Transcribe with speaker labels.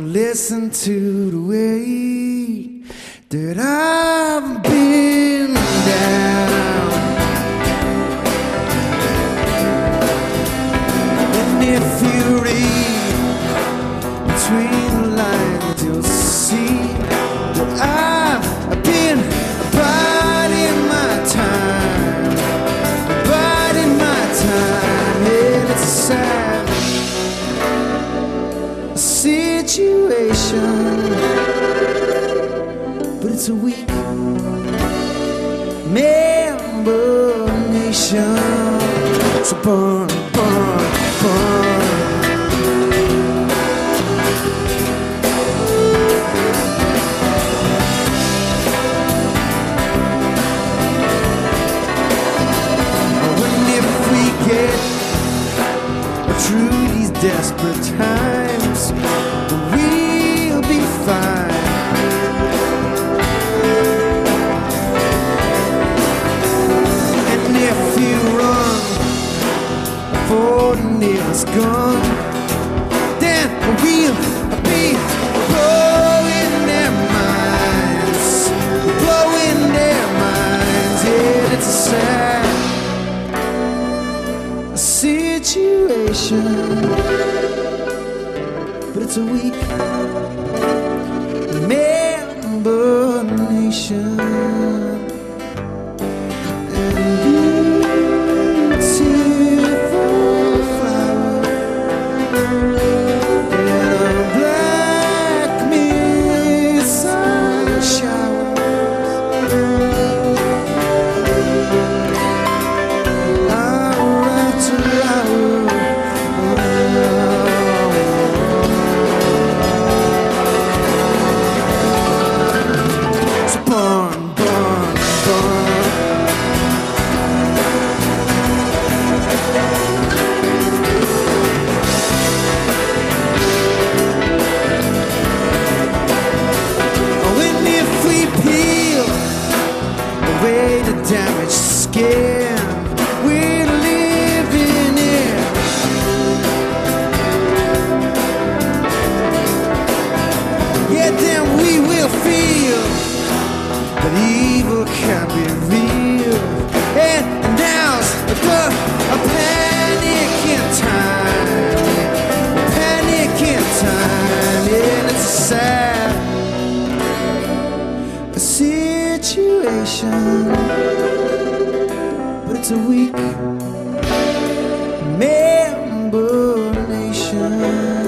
Speaker 1: Listen to the way that I've been down, and if you read between the lines, you'll see that I've been biding my time, and it's a sad situation, but it's a weak member nation. So burn, burn, burn. And if we get through these desperate times, we'll be fine. And if you run for the nearest gun, then we'll be blowing their minds, blowing their minds. Yeah, it's a sad situation, but it's a weak member nation, and beautiful flower in a black mist sun showers. Damaged skin we're living in, yet then we will feel that evil can be real. And now's the panic in time, and it's a sad situation, but it's a weak member nation.